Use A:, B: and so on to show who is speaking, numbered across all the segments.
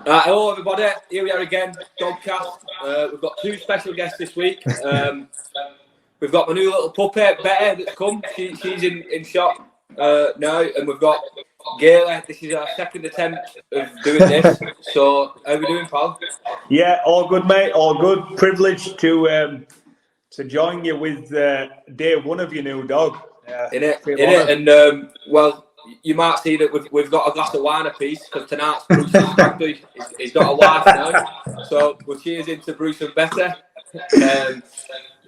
A: Hello everybody, here we are again, Dogcast. We've got two special guests this week. We've got my new little puppy, Betty, that's come. She's in shop now, and we've got Gale. This is our second attempt of doing this. So, how are we doing, pal?
B: Yeah, all good, mate. All good. Privileged to join you with day one of your new dog.
A: In it. And well, you might see that we've got a glass of wine apiece because tonight's Bruce's stag do. He's got a wife now, so we're cheersing to Bruce and Betty.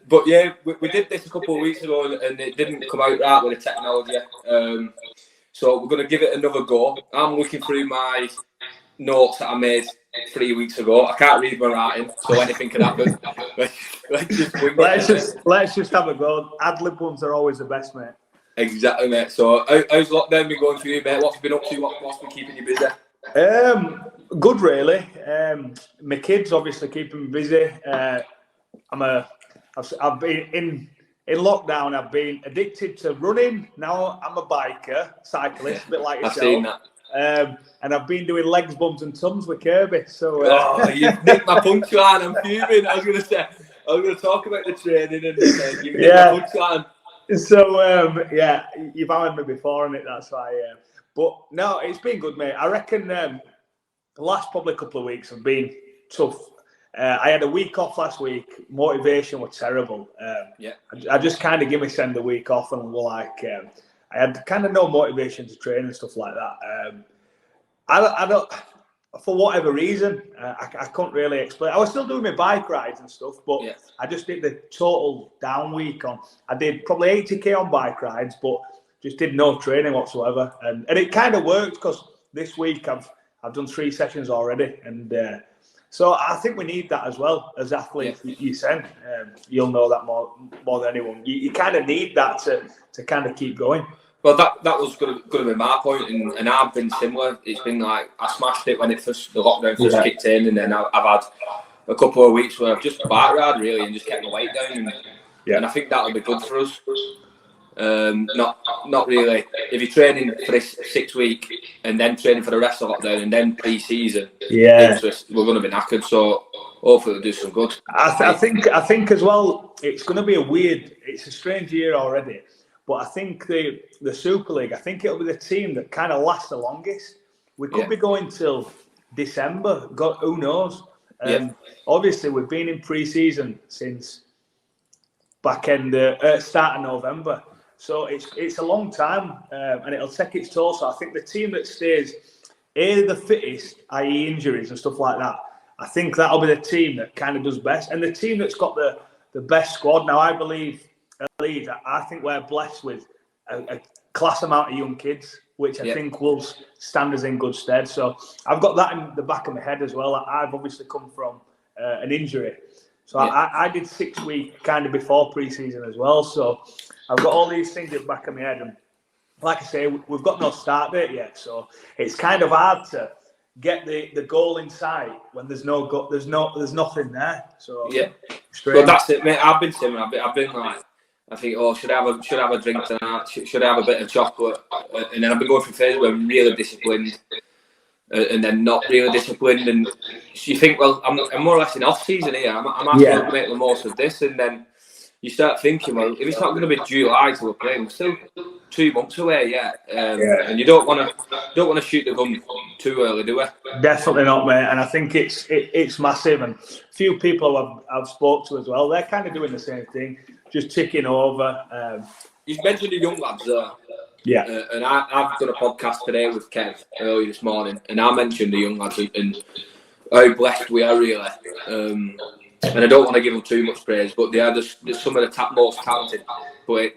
A: But yeah, we did this a couple of weeks ago and it didn't come out right with the technology. So we're going to give it another go. I'm looking through my notes that I made 3 weeks ago. I can't read my writing, so anything can happen.
B: Let's just have a go. Ad-lib ones are always the best, mate.
A: Exactly, mate. So how's lockdown been going for you, mate? What's been up to? What's been keeping you busy?
B: Good, really. My kids obviously keeping me busy. I've been in lockdown. I've been addicted to running. Now I'm a biker, cyclist, a bit like yourself.
A: I've seen that.
B: And I've been doing legs, bums, and tums with Kirby. So
A: you've nicked my punchline. I'm fuming. I was going to talk about the training and you've nicked my punchline.
B: So you've hammered me before on it. That's why. But no, it's been good, mate. I reckon the last probably couple of weeks have been tough. I had a week off last week. Motivation was terrible. I just kind of give myself the week off and were like, I had kind of no motivation to train and stuff like that. I don't, for whatever reason, I couldn't really explain. I was still doing my bike rides and stuff, but I just did the total down week on. I did probably 80k on bike rides, but just did no training whatsoever. And it kind of worked because this week I've done 3 sessions already, and so I think we need that as well as athletes. You said you'll know that more than anyone. You kind of need that to kind of keep going.
A: Well, that was going to be my point, and I've been similar. It's been like I smashed it when the lockdown first kicked in, and then I've had a couple of weeks where I've just bike ride really and just kept my weight down, and I think that'll be good for us. Not really. If you're training for this 6 week and then training for the rest of lockdown and then pre-season, we're going to be knackered. So hopefully it'll do some good.
B: I think as well. It's going to be it's a strange year already. But I think the Super League, I think it'll be the team that kind of lasts the longest. We could be going till December. God, who knows? Obviously, we've been in pre-season since start of November. So it's a long time, and it'll take its toll. So I think the team that stays the fittest, i.e. injuries and stuff like that, I think that'll be the team that kind of does best. And the team that's got the best squad. Now, I believe Leeds, I think we're blessed with a class amount of young kids, which I think will stand us in good stead. So I've got that in the back of my head as well. I've obviously come from an injury. So I did 6 weeks kind of before pre-season as well. So I've got all these things in the back of my head. And like I say, we've got no start date yet. So it's kind of hard to get the goal in sight when there's nothing there. So
A: well, that's it, mate. I've been similar. I've been like, I think, should I have a drink tonight? Should I have a bit of chocolate? And then I've been going through phases where I'm really disciplined, and then not really disciplined. And you think, well, I'm more or less in off season here. I'm having to make the most of this, and then you start thinking, well, if it's not going to be July till we're playing, we're still 2 months away yet, and you don't want to shoot the gun too early, do we?
B: Definitely not, mate. And I think it's massive. And a few people I've spoke to as well, they're kind of doing the same thing. Just ticking over.
A: You've mentioned the young lads there. And I've done a podcast today with Kev early this morning, and I mentioned the young lads and how blessed we are really. And I don't want to give them too much praise, but they are just some of the most talented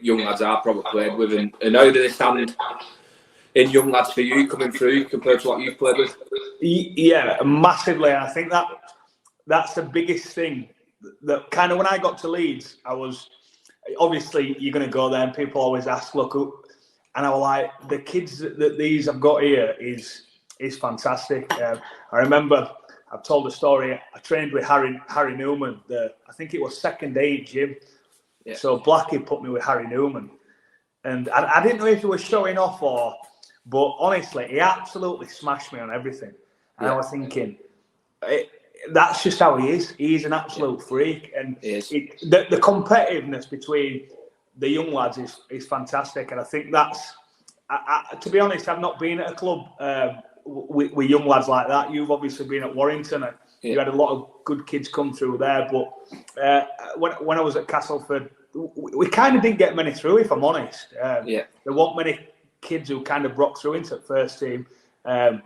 A: young lads I've probably played with. And how do they stand in young lads for you coming through compared to what you've played with?
B: Yeah, massively. I think that's the biggest thing. That kind of when I got to Leeds, I was obviously you're going to go there and people always ask, look, and I was like, the kids that these I've got here is fantastic. I remember I've told the story. I trained with Harry Newman. I think it was second day at gym. So Blackie put me with Harry Newman, and I didn't know if he was showing off but honestly, he absolutely smashed me on everything. And I was thinking, that's just how he is. He's an absolute freak. And the competitiveness between the young lads is fantastic. And I think that's, to be honest, I've not been at a club with young lads like that. You've obviously been at Warrington, and you had a lot of good kids come through there. But when I was at Castleford, we kind of didn't get many through, if I'm honest. There weren't many kids who kind of broke through into the first team. But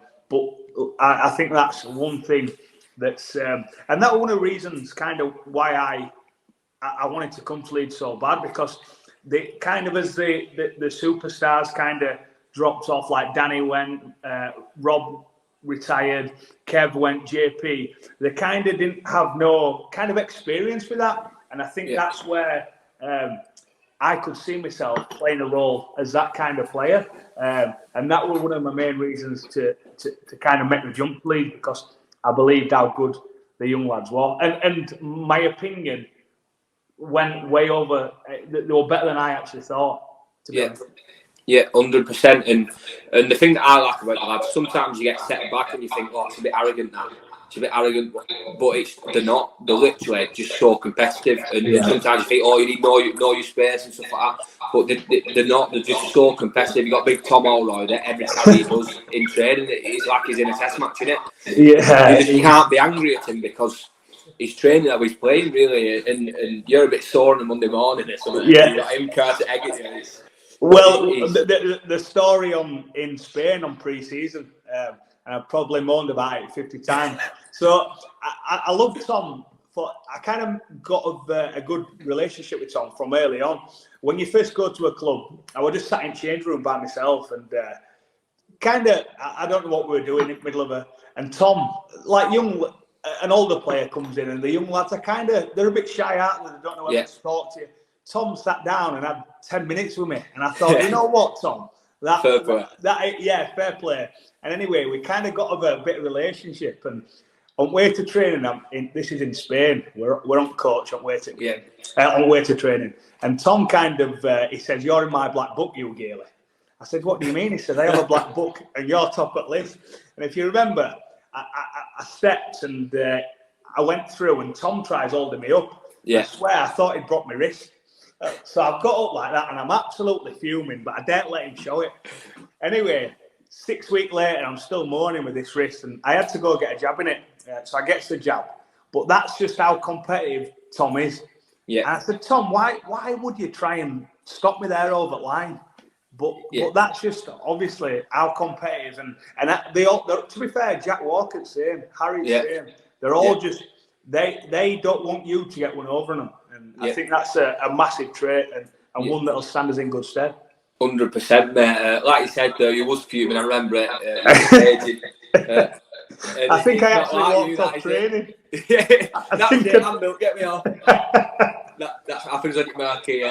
B: I think that's one thing that's... and that was one of the reasons kind of why I wanted to come to Leeds so bad, because they kind of, as the superstars kind of dropped off, like Danny went, Rob retired, Kev went, JP, they kind of didn't have no kind of experience with that. And I think that's where I could see myself playing a role as that kind of player. And that was one of my main reasons to kind of make the jump league, because I believed how good the young lads were. And my opinion went way over. They were better than I actually thought, to be honest.
A: Yeah, 100%. And the thing that I like about the lads, sometimes you get set back and you think, oh, it's a bit arrogant now. It's a bit arrogant, but they're not. They're literally just so competitive. And sometimes you think, oh, you need to know your space and stuff like that. But they're not. They're just so competitive. You got big Tom O'Roy that every carry he does in training, it's like he's in a test match, innit? Yeah. You can't be angry at him because he's training that he's playing, really. And you're a bit sore on a Monday morning or something. Yeah. You got him trying to egg it in.
B: Well, the story in Spain on pre-season, and I've probably moaned about it 50 times. So I love Tom. I kind of got a good relationship with Tom from early on. When you first go to a club, I was just sat in change room by myself, and kind of, I don't know what we were doing in the middle of and Tom, like an older player comes in, and the young lads are they're a bit shy out, and they don't know whether to talk to you. Tom sat down and had 10 minutes with me, and I thought, you know what, Tom? Fair play. And anyway, we kind of got a bit of relationship, and on way to training, this is in Spain. We're on coach on way to training, and Tom kind of he says, "You're in my black book, you Gale." I said, "What do you mean?" He said, "I have a black book, and you're top at list." And if you remember, I stepped and I went through, and Tom tries holding me up. I swear, I thought he'd broke my wrist. So I've got up like that, and I'm absolutely fuming, but I don't let him show it. Anyway, 6 weeks later, I'm still mourning with this wrist, and I had to go get a jab in it. So I get the jab. But that's just how competitive Tom is. Yeah. And I said, Tom, why would you try and stop me there over the line? But that's just obviously how competitive. And they all, to be fair, Jack Walker's same, Harry's same. They're all just, they don't want you to get one over them. And I think that's a massive trait and one that'll stand us in good stead.
A: 100%, mate. Like you said, though, you was fuming. I remember it.
B: I think I actually walked off training.
A: That's it, Handle, get me off. That happens on your marquee,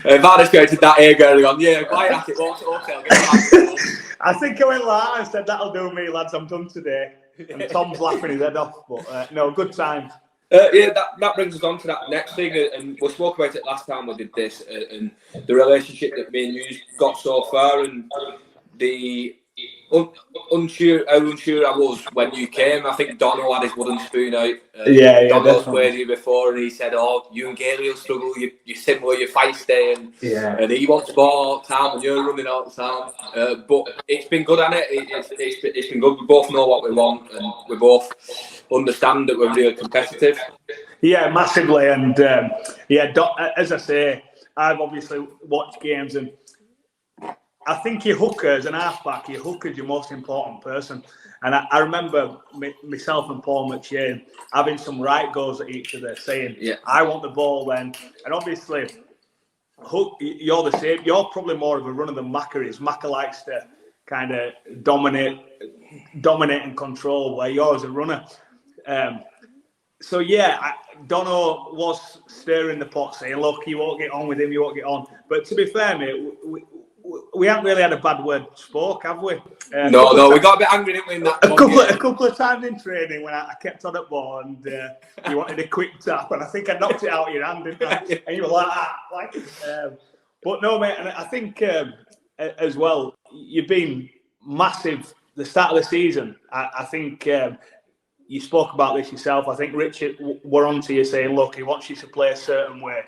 A: Varda's going to that ear early on. Yeah, quiet at it, walk to hotel, get back.
B: I think I went like that and said, that'll do me, lads, I'm done today. And Tom's laughing his head off, but no, good times.
A: That brings us on to that next thing, and we spoke about it last time we did this, and the relationship that me and you got so far, and the how unsure I was when you came. I think Dono had his wooden spoon out. Dono's played you before, and he said, "Oh, you and Gale will struggle. You're similar, you're feisty, and he wants the ball all the time, and you're running all the time." But it's been good, hasn't it? It's been good. We both know what we want, and we both understand that we're really competitive.
B: Yeah, massively, and as I say, I've obviously watched games, and I think your hooker as an halfback, your hooker is your most important person. And I remember myself and Paul McShane having some right goes at each other, saying, I want the ball then. And obviously, Hook, you're the same. You're probably more of a runner than Macca is. Macca likes to kind of dominate and control, where you're as a runner. Dono was stirring the pot, saying, look, you won't get on with him, you won't get on. But to be fair, mate, we haven't really had a bad word spoke, have we?
A: No, we got a bit angry, didn't we, in that
B: a couple of times in training when I kept on at ball and you wanted a quick tap, and I think I knocked it out of your hand, didn't I? And you were like, but no, mate, and I think as well, you've been massive the start of the season, I think you spoke about this yourself. I think Richard were on to you saying, look, he wants you to play a certain way.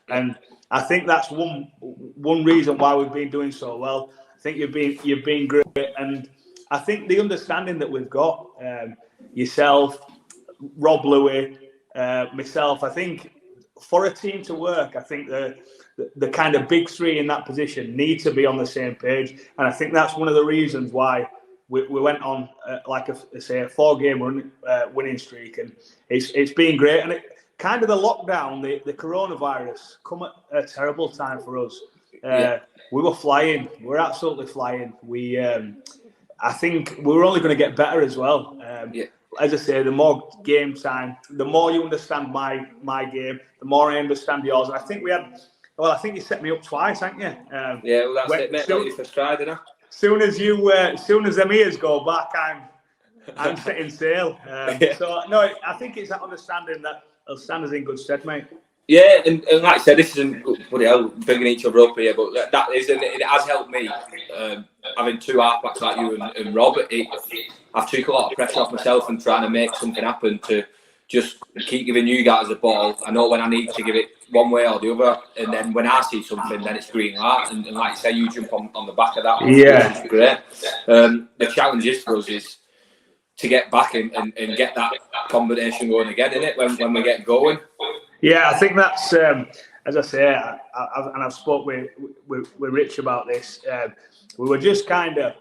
B: And I think that's one reason why we've been doing so well. I think you've been great. And I think the understanding that we've got, yourself, Rob Louis, myself, I think for a team to work, I think the kind of big three in that position need to be on the same page. And I think that's one of the reasons why we went on, a 4-game winning streak. And it's been great. And kind of the lockdown, the coronavirus, come at a terrible time for us. We were flying. We were absolutely flying. I think we were only going to get better as well. As I say, the more game time, the more you understand my game, the more I understand yours. And I think I think you set me up twice, haven't you?
A: Well, that's it, mate. Not your first try, didn't I? Soon
B: as them ears go back, I'm setting sail. So no, I think it's that understanding that will stand us in good stead, mate.
A: Yeah, and like I said, this isn't bloody hell bringing each other up here, but it has helped me having two halfbacks like you and Rob. I've took a lot of pressure off myself and trying to make something happen to just keep giving you guys the ball. I know when I need to give it one way or the other, and then when I see something, then it's green light. And like you say, you jump on the back of that, which is great. The challenge is for us is to get back and get that combination going again, innit? When we get going.
B: Yeah, I think that's as I say, I've spoke with Rich about this. We were just kind of,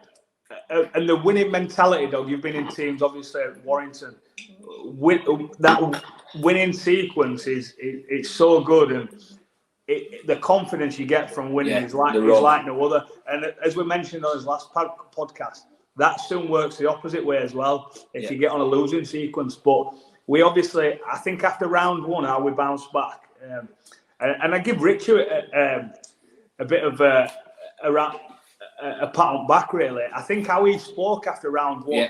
B: and the winning mentality, Doug. You've been in teams, obviously at Warrington. That winning sequence it's so good, and the confidence you get from winning is like no other. And as we mentioned on his last podcast, that soon works the opposite way as well if you get on a losing sequence. But we obviously, I think after round one, how we bounced back, and I give Richard a bit of a pat on back, really. I think how he spoke after round one.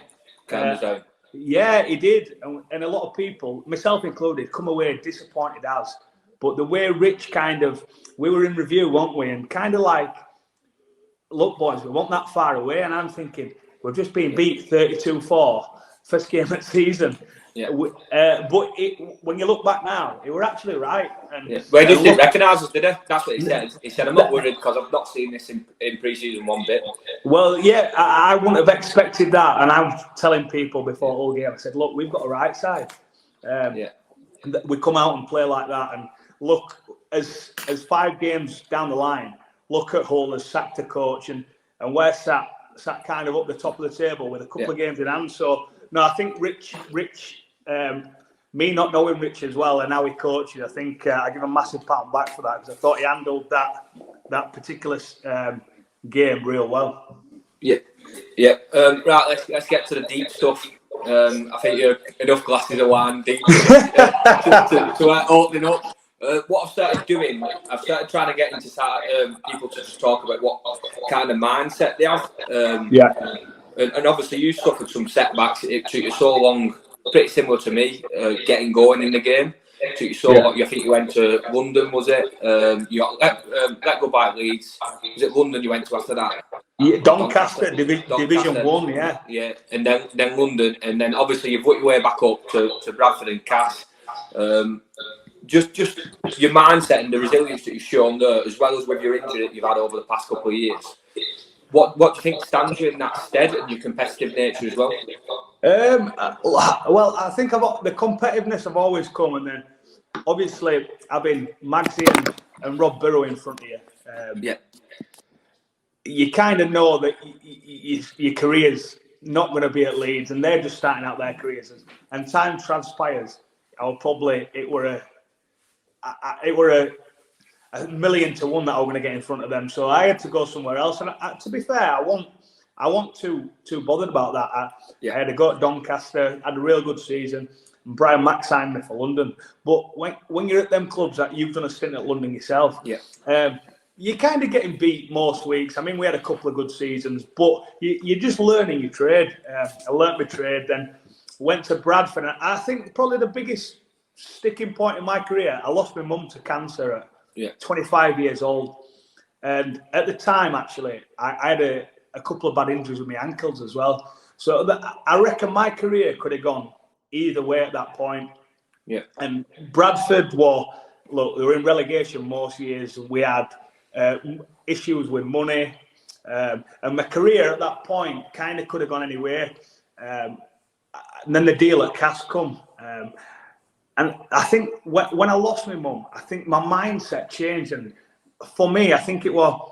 B: Yeah, he did. And a lot of people, myself included, come away disappointed as. But the way Rich we were in review, weren't we? And kind of like, look, boys, we weren't that far away. And I'm thinking, we've just been beat 32-4, first game of the season. Yeah. But when you look back now, he were actually right. And
A: well, he just didn't recognise us, did he? That's what he said. He said, I'm not worried because I've not seen this in pre-season one bit.
B: Well, yeah, I wouldn't have expected that. And I'm telling people before all game, I said, look, we've got a right side. We come out and play like that. And look, as 5 games down the line, look at Hull has sacked a coach and we're sat kind of up the top of the table with a couple of games in hand. So, no, I think Rich, me not knowing Rich as well and how he coaches, I think I give him a massive pat on back for that because I thought he handled that particular game real well.
A: Yeah. Right, let's get to the deep stuff. I think you're enough glasses of wine deep to opening up. What I've started doing, I've started trying to get into people to just talk about what kind of mindset they have. And obviously you suffered some setbacks. It took you so long, pretty similar to me, getting going in the game. It took you so long. I think you went to London, was it? You got let go by Leeds. Was it London you went to after that?
B: Yeah, Doncaster, Division 1, yeah.
A: Yeah, and then London, and then obviously you've worked your way back up to Bradford and Cass. Just your mindset and the resilience that you've shown there, as well as with your injury that you've had over the past couple of years. What do you think stands you in that stead and your competitive nature as well?
B: Well, I think the competitiveness have always come, and then obviously having Magsy and Rob Burrow in front of you. You kind of know that your career's not going to be at Leeds, and they're just starting out their careers. And time transpires. It were a million to one that I was going to get in front of them. So I had to go somewhere else. And to be fair, I wasn't too bothered about that. I had to go to Doncaster, had a real good season. And Brian Mack signed me for London. But when you're at them clubs that you've done a stint at London yourself, you're kind of getting beat most weeks. I mean, we had a couple of good seasons, but you're just learning your trade. I learnt my trade, then went to Bradford. And I think probably the biggest sticking point in my career, I lost my mum to cancer at 25 years old. And at the time, actually, I had a couple of bad injuries with my ankles as well. So I reckon my career could have gone either way at that point.
A: Yeah.
B: And Bradford they were in relegation most years. We had issues with money. And my career at that point kind of could have gone anywhere. And then the deal at Cas come. And I think when I lost my mum, I think my mindset changed. And for me, I think it was,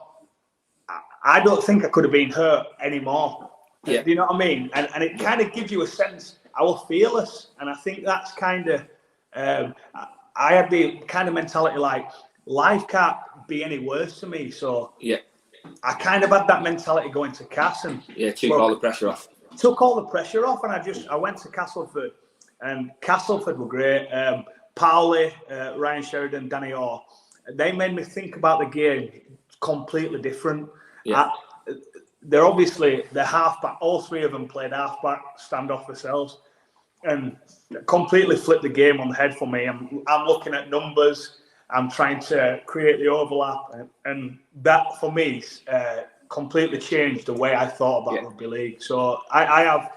B: I don't think I could have been hurt anymore.
A: Yeah.
B: Do you know what I mean? And it kind of gives you a sense, I was fearless. And I think that's kind of, I had the kind of mentality like, life can't be any worse to me. So
A: yeah,
B: I kind of had that mentality going to Cas. And
A: took all the pressure off.
B: Took all the pressure off. And I went to Castleford. And Castleford were great. Powell, Ryan Sheridan, Danny Orr. They made me think about the game completely different.
A: Yeah.
B: They're halfback. All three of them played halfback, standoff themselves, and completely flipped the game on the head for me. I'm looking at numbers. I'm trying to create the overlap, and that for me completely changed the way I thought about rugby league. So I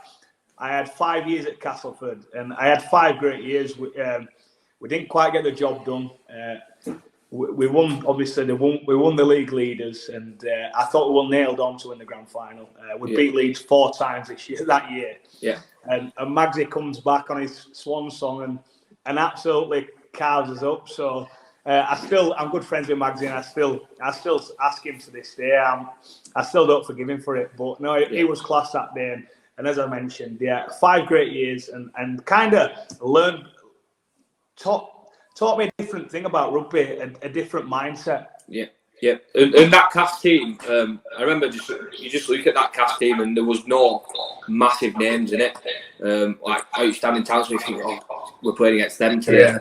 B: had 5 years at Castleford, and I had 5 great years. We didn't quite get the job done. We won, obviously. We won the league leaders, and I thought we were nailed on to win the grand final. We beat Leeds 4 times that year.
A: Yeah.
B: And Magsy comes back on his swan song and absolutely carves us up. So I'm good friends with Magsy, and I still ask him to this day. I still don't forgive him for it, but no, it was class that day. And as I mentioned, 5 great years, and kind of taught me a different thing about rugby, a different mindset. Yeah.
A: Yeah, and that Cas team, I remember you just look at that Cas team and there was no massive names in it. Like outstanding talents, we think, we're playing against them today. Yeah.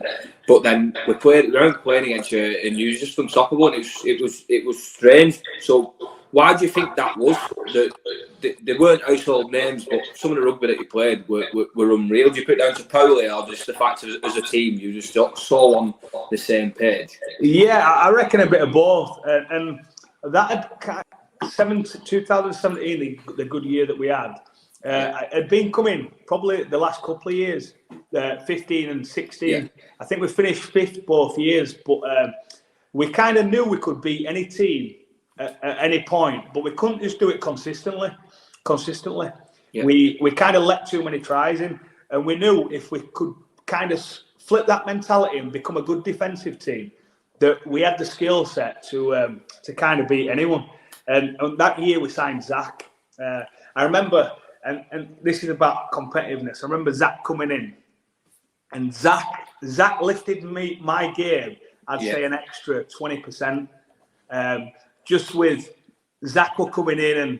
A: But then we weren't playing against you, and you were just unstoppable. And it was strange. So why do you think that was? They weren't household names, but some of the rugby that you played were unreal. Do you put it down to Powell, or just the fact as a team you just so on the same page?
B: Yeah, I reckon a bit of both. And that had 2017, the good year that we had, had been coming probably the last couple of years, 15 and 16. Yeah. I think we finished 5th both years, but we kind of knew we could beat any team at any point, but we couldn't just do it consistently. Yeah. We kind of let too many tries in, and we knew if we could kind of flip that mentality and become a good defensive team, that we had the skill set to kind of beat anyone. And that year we signed Zach. I remember, and this is about competitiveness. I remember Zach coming in, and Zach lifted my game. I'd say an extra 20%. Just with Zach were coming in, and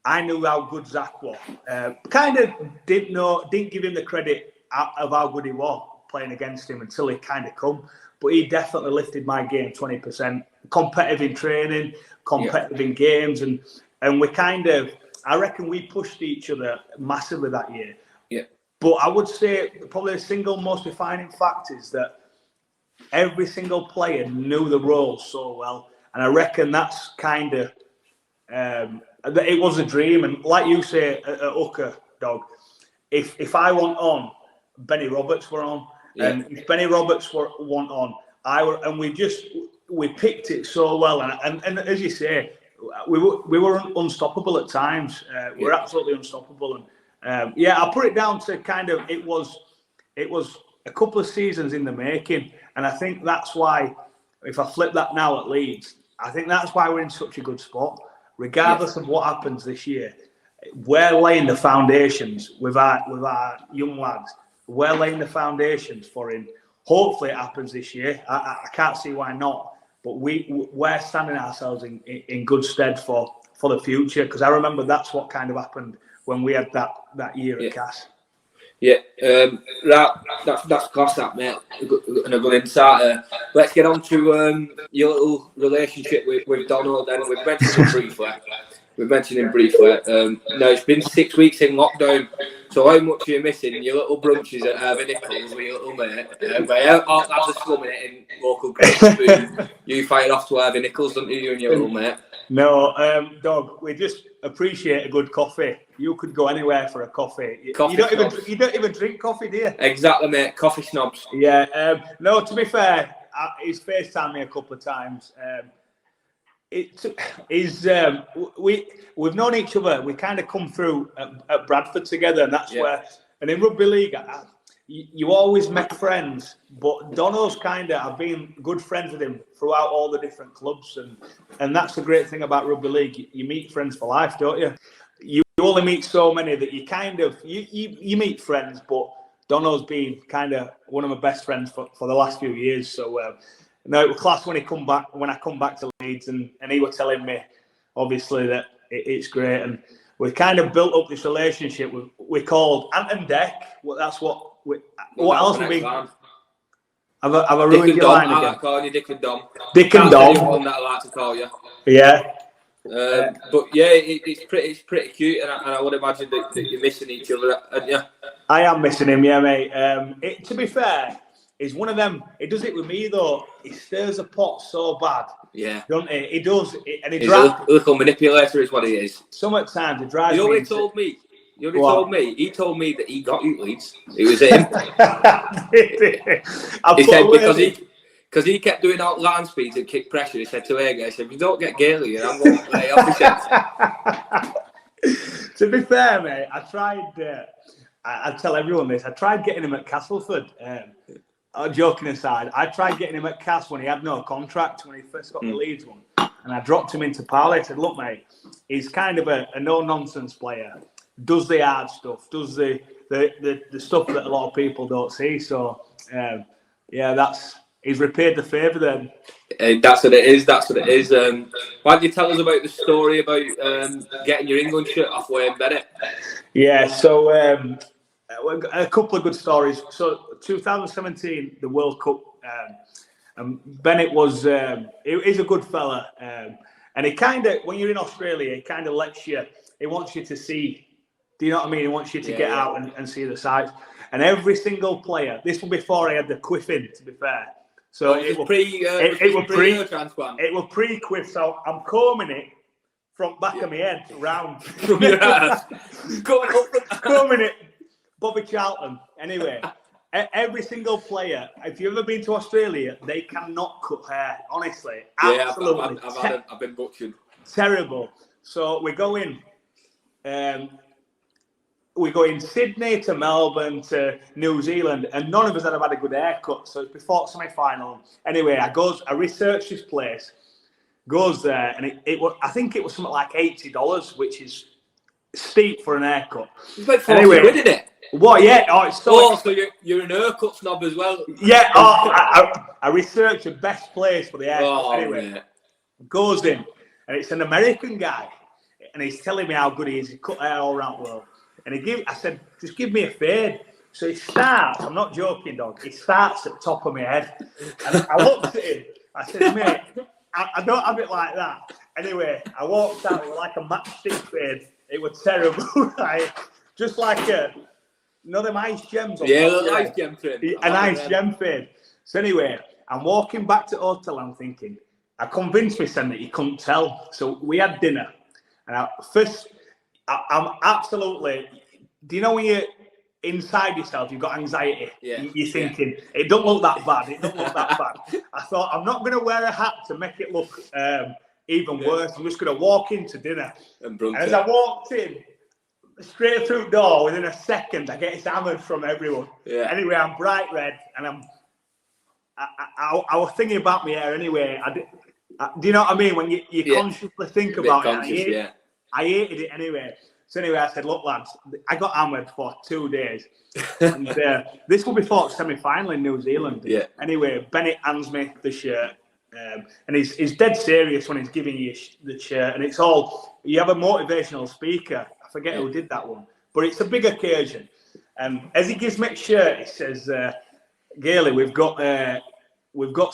B: I knew how good Zach was. Kind of didn't give him the credit of how good he was playing against him until he kind of come. But he definitely lifted my game 20%. Competitive in training, competitive in games, and we kind of, I reckon we pushed each other massively that year.
A: Yeah.
B: But I would say probably the single most defining fact is that every single player knew the role so well. And I reckon that's kind of, it was a dream. And like you say at Hooker, Dog, if I went on, Benny Roberts were on. Yeah. And if Benny Roberts went on, and we picked it so well. And as you say, we were unstoppable at times. We were absolutely unstoppable. And I'll put it down to kind of, it was a couple of seasons in the making. And I think that's why, if I flip that now at Leeds, I think that's why we're in such a good spot. Regardless of what happens this year, we're laying the foundations with our young lads. We're laying the foundations for him. Hopefully it happens this year. I can't see why not. But we're standing ourselves in good stead for the future, because I remember that's what kind of happened when we had that year at Cas.
A: Yeah, that's class, that, mate. And a good insight. Let's get on to your little relationship with Donald. Then we've mentioned him briefly. Now it's been 6 weeks in lockdown. So how much are you missing your little brunches at Harvey Nichols with your little mate? But all lads are slumming it in local Great. You fired off to Harvey Nichols, don't you and your little mate?
B: No, Dog. appreciate a good coffee. You could go anywhere for a coffee. You don't even drink coffee, do you?
A: Exactly, mate. Coffee snobs.
B: Yeah. No, to be fair, he's FaceTimed me a couple of times. We've known each other. We kind of come through at Bradford together, and that's where. And in rugby league, you always make friends. But Dono's I've been good friends with him throughout all the different clubs, and that's the great thing about rugby league. You meet friends for life, don't you? You only meet so many that you meet friends. But Dono's been kind of one of my best friends for the last few years. So. No, it was class when I come back to Leeds, and he was telling me, obviously, that it's great, and we kind of built up this relationship. We called Ant and Deck. That's what. What else have we? Have I ruined your line again?
A: I like calling you Dick and Dom.
B: Dick and Dom.
A: One that I like to call you.
B: Yeah.
A: But yeah, it's pretty cute, and I would imagine that you're missing each other, aren't you?
B: I am missing him, yeah, mate. To be fair. He's one of them. He does it with me though. He stirs a pot so bad.
A: Yeah.
B: Don't he? He does. And
A: he's a little manipulator is what he is.
B: Sometimes he drives me.
A: You know what he told me? He told me that he got you Leeds. It was him. He said because he kept doing out line speeds and kick pressure. He said to Ega, he said, if you don't get Gale here, I'm going to play off the
B: To be fair, mate, I tried. I tell everyone this. I tried getting him at Castleford. Joking aside, I tried getting him at Cass when he had no contract when he first got the Leeds one, and I dropped him into Parley. I said, "Look, mate, he's kind of a no-nonsense player. Does the hard stuff, does the stuff that a lot of people don't see." So, he's repaid the favour then.
A: That's what it is. Why don't you tell us about the story about getting your England shirt off Wayne Bennett?
B: Yeah, so a couple of good stories. So 2017, the World Cup, Bennett was, he's a good fella. And he kind of, when you're in Australia, he kind of lets you, he wants you to see, do you know what I mean? He wants you to get out and see the sights. And every single player, this was before I had the quiff in, to be fair. So it was pre-quiff, so I'm combing it from back of my head round.
A: From your ass.
B: Combing it. Bobby Charlton. Anyway, every single player, if you've ever been to Australia, they cannot cut hair. Honestly, absolutely.
A: I've been butchered.
B: Terrible. So we go in Sydney to Melbourne to New Zealand, and none of us had a good haircut. So it's before semi-final. Anyway, I researched this place, goes there, and I think it was something like $80, which is steep for an haircut.
A: It's like 40 quid, isn't it?
B: What? Yeah. Oh, it's so.
A: So you're an haircut snob as well.
B: Yeah. I researched the best place for the haircut.
A: Oh,
B: anyway,
A: man.
B: Goes in, and it's an American guy, and he's telling me how good he is. He cut hair all around the world, and I said, just give me a fade. So he starts. I'm not joking, dog. He starts at the top of my head, and I looked at him. I said, mate, I don't have it like that. Anyway, I walked out with like a matchstick fade. It was terrible, right? Just like them ice gems.
A: Ice gem fade.
B: An ice gem fade. So anyway, I'm walking back to the hotel. I'm thinking, I convinced my son that he couldn't tell. So we had dinner, and I'm absolutely. Do you know when you're inside yourself, you've got anxiety?
A: Yeah.
B: You're thinking it don't look that bad. It don't look that bad. I thought I'm not going to wear a hat to make it look even worse. I'm just going to walk into dinner. And as I walked in, straight through the door, within a second, I get hammered from everyone. Yeah. Anyway, I'm bright red, and I was thinking about my hair anyway. Do you know what I mean? When you consciously think about it. I hated it anyway. So anyway, I said, look, lads, I got hammered for 2 days. And this will be for semi-final in New Zealand.
A: Yeah.
B: Anyway, Bennett hands me the shirt. And he's dead serious when he's giving you the shirt. And it's all, you have a motivational speaker. I forget who did that one. But it's a big occasion. And as he gives me the shirt, he says, Gailey, we've got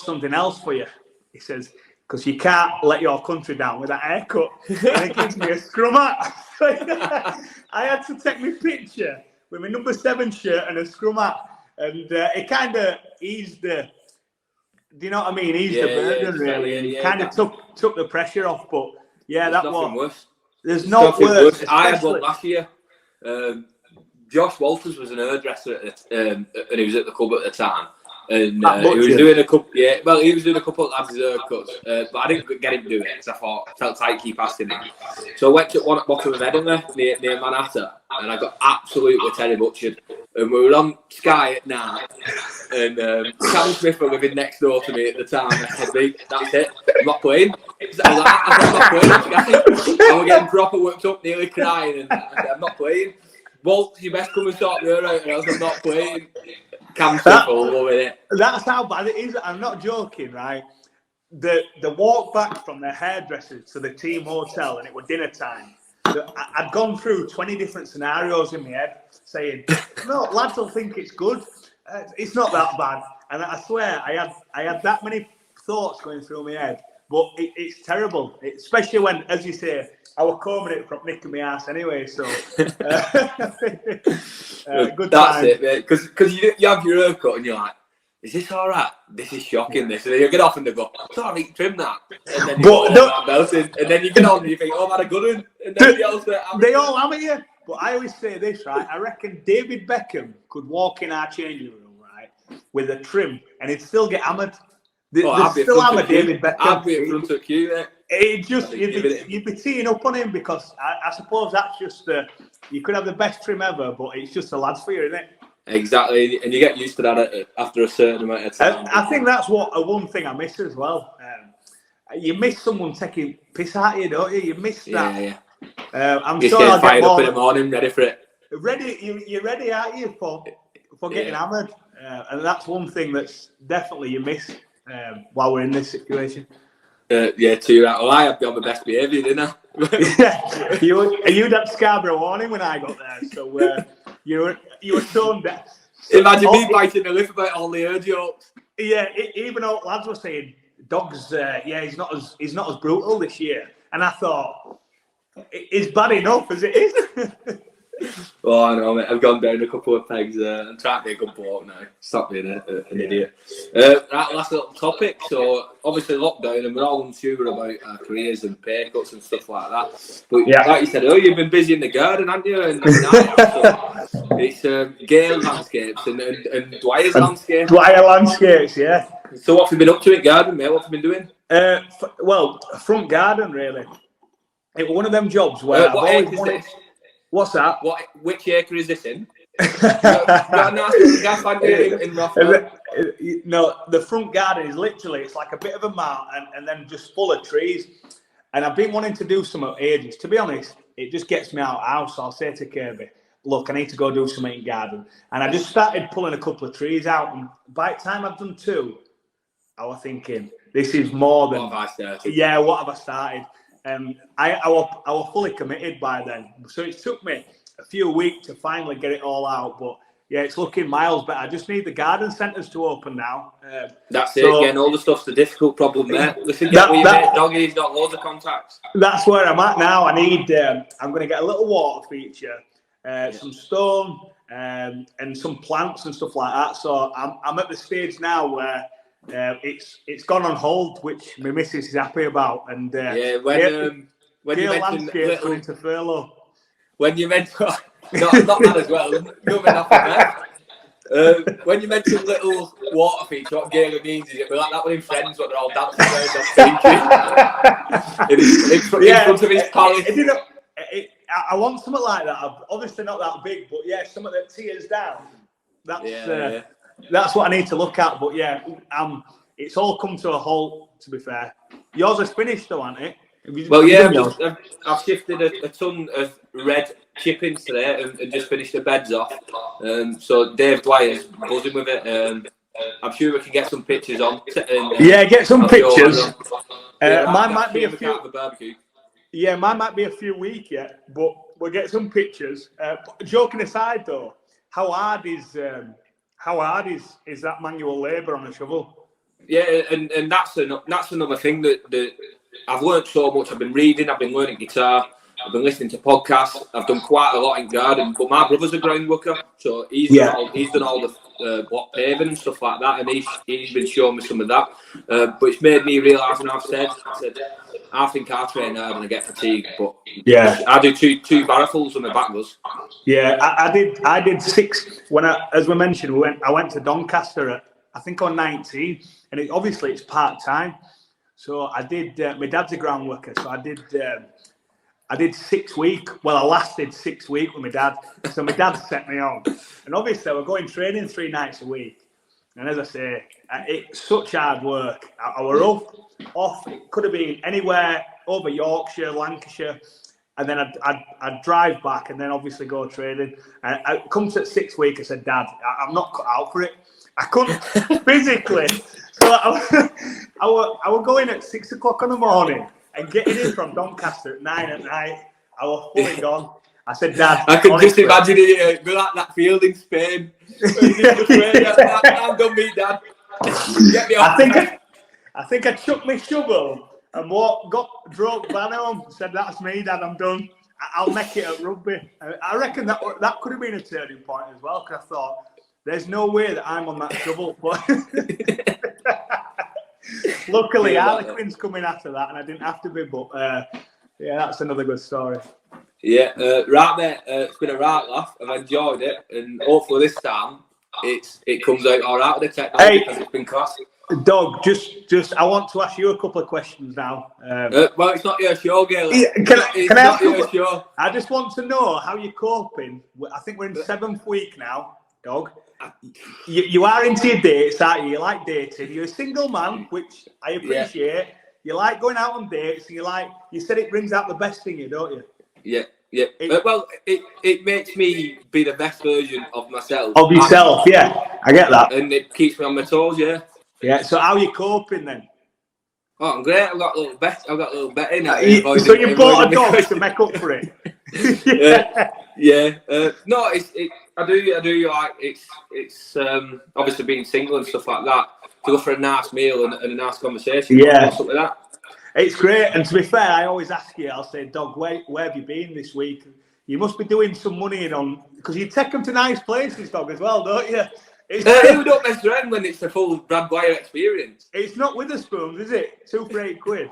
B: something else for you. He says, because you can't let your country down with that haircut. And he gives me a scrum hat. I had to take my picture with my number 7 shirt and a scrum hat. And it kind of eased the, do you know what I mean? Eased the burden, really. And kind of took the pressure off. But yeah, that was.
A: Worse.
B: There's not worse.
A: I had one last year. Josh Walters was an hairdresser and he was at the club at the time. And he was doing a couple. Yeah, well, he was doing a couple of lads' haircuts, but I didn't get him to do it because I felt tight keep asking him. So I went to one at bottom of Edinburgh near Manhattan, and I got absolutely Terry butchered. And we were on Sky at night, and Cam Smith were living next door to me at the time. I said, "That's it, I'm not playing." I said, "I'm not playing." I was getting proper worked up, nearly crying, and I said, "I'm not playing." Walt, you best come and sort me out, or else I'm not playing. Cam's all over it.
B: That's how bad it is. I'm not joking, right? The walk back from the hairdressers to the team hotel, and it was dinner time. I'd gone through 20 different scenarios in my head, saying, "No, lads will think it's good. It's not that bad." And I swear, I had that many thoughts going through my head. But it's terrible, especially when, as you say, I was combing it from nicking my ass anyway. So good
A: That's
B: time.
A: it, mate. Because you have your haircut and you're like, "Is this all right? This is shocking." This, and then you get off and they go, "It's all right, trim that." And then you go belting, and then you get on and you think, "Oh, I've had a good one." And then
B: they all hammer you. But I always say this, right? I reckon David Beckham could walk in our changing room, right, with a trim, and he'd still get hammered. They still hammer David Beckham.
A: I'd be in front of you, mate.
B: It just you'd be teeing up on him because I suppose that's just you could have the best trim ever, but it's just the lads for you, isn't it?
A: Exactly, and you get used to that after a certain amount of time.
B: I think that's one thing I miss as well. You miss someone taking piss out of you, don't you? You miss that.
A: Yeah.
B: I'm
A: You're
B: sure I'll
A: fired
B: get
A: up in the morning, ready for it.
B: You're ready, aren't you, for getting hammered? And that's one thing that's definitely you miss while we're in this situation.
A: Too right. Well, I had to be on my best behaviour, didn't I?
B: Yeah, you'd had Scarborough warning when I got there, so you were tone deaf.
A: Imagine me biting the lip about all the air jokes.
B: Yeah, even though lads were saying Dogs, he's not as brutal this year, and I thought it's bad enough as it is.
A: Oh, I know, mate. I've gone down a couple of pegs. I'm trying to be a good bloke now. Stop being an idiot. Right, last little topic. So, obviously, lockdown, and we're all unsure about our careers and pay cuts and stuff like that. But, like you said, you've been busy in the garden, haven't you? And it's Gale landscapes and Dwyer's landscapes.
B: Dwyer landscapes, yeah.
A: So, what have you been up to in garden, mate? What have you been doing?
B: Well, front garden, really. It was one of them jobs where I've always wanted. What's that?
A: Which acre is this in? Got a nice gas in Rothwell.
B: No, the front garden is literally, it's like a bit of a mart and then just full of trees. And I've been wanting to do some at ages. To be honest, it just gets me out of the house. I'll say to Kirby, "Look, I need to go do something in garden." And I just started pulling a couple of trees out. And by the time I've done 2, I was thinking, this is more than...
A: What have I started?
B: Yeah, what have I started? I was fully committed by then. So it took me a few weeks to finally get it all out. But yeah, it's looking miles better. I just need the garden centres to open now.
A: That's it. Again, all the stuff's the difficult problem there. Listen, get where you mate Doggy's got loads of contacts.
B: That's where I'm at now. I need. I'm going to get a little water feature, some stone, and some plants and stuff like that. So I'm at the stage now where it's gone on hold, which my missus is happy about. And
A: when you mentioned
B: little into furlough.
A: When you mentioned not that as well, you'll be happy there. When you mentioned little water feature, what Gale means is it'd be like that one in Friends where they're all dancing around in front of his palace.
B: I want something like that. Obviously not that big, but yeah, something that tears down. That's what I need to look at. But yeah, it's all come to a halt, to be fair. Yours is finished though, hasn't it?
A: Well, yeah, I've shifted a ton of red chippings today and just finished the beds off. So Dave Dwyer's buzzing with it. I'm sure we can get some pictures on.
B: Get some pictures. Mine might be a few.
A: Barbecue.
B: Yeah, mine might be a few weeks yet, but we'll get some pictures. Joking aside, though, how hard is that manual labour on a shovel?
A: Yeah, and that's another thing that I've learned so much. I've been reading, I've been learning guitar, I've been listening to podcasts, I've done quite a lot in garden. But my brother's a ground worker, so he's done all the block paving and stuff like that, and he's been showing me some of that. But it's made me realise, and I've said I think I train hard and I get fatigued, but
B: yeah,
A: I do two barrelfuls when my back does.
B: yeah. I did 6 when as we mentioned, I went to Doncaster at, I think on 19, and obviously it's part time. So I did. My dad's a ground worker, so I did 6 weeks. Well, I lasted 6 weeks with my dad. So my dad set me on, and obviously we're going training 3 nights a week. And as I say, it's such hard work. I were off. It could have been anywhere over Yorkshire, Lancashire, and then I'd drive back, and then obviously go training. And I come to 6 weeks. I said, Dad, I'm not cut out for it. I couldn't physically. So I were going at 6 o'clock in the morning and getting in from Doncaster at 9 at night. I was fully gone. I said, Dad,
A: I can just imagine it, be like that field in Spain. I'm done, me, Dad. Get me off.
B: I think I chucked my shovel and drove van home. Said, that's me, Dad, I'm done. I'll make it at rugby. I reckon that could have been a turning point as well, because I thought, there's no way that I'm on that shovel. But luckily, Harlequin's coming after that, and I didn't have to be. But yeah, that's another good story.
A: Yeah, right, mate. It's been a right laugh. I've enjoyed it, and hopefully this time it comes out all right with the technology, because it's been class.
B: Dog, just I want to ask you a couple of questions now.
A: Well, it's not your show, Gale.
B: Can I ask your show? I just want to know how you're coping. I think we're in the 7th week now, Dog. You are into your dates, aren't you? You like dating. You're a single man, which I appreciate. Yeah. You like going out on dates, and you said it brings out the best in you, don't you?
A: Yeah. Yeah, well, it makes me be the best version of myself.
B: Of yourself, yeah, I get that.
A: And it keeps me on my toes, yeah.
B: Yeah, so how are you coping then?
A: Oh, I'm great. I've got a little bet in it.
B: So you bought a dog to make up for it?
A: Yeah. No, I do like it's obviously being single and stuff like that, to go for a nice meal and a nice conversation.
B: Yeah.
A: Something like that.
B: It's great, and to be fair, I always ask you. I'll say, Dog, where have you been this week? You must be doing some money on, because you take them to nice places, Dog, as well, don't you?
A: Who don't mess around when it's the full Brad Dwyer experience?
B: It's not Witherspoons, is it? 2 for £8.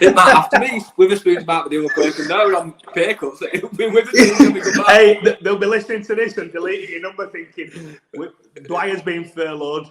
A: It might have to be. Witherspoons might be the other person. Now we're on pay cuts. It'll be Witherspoons.
B: Hey, they'll be listening to this and deleting your number, thinking Dwyer's been furloughed.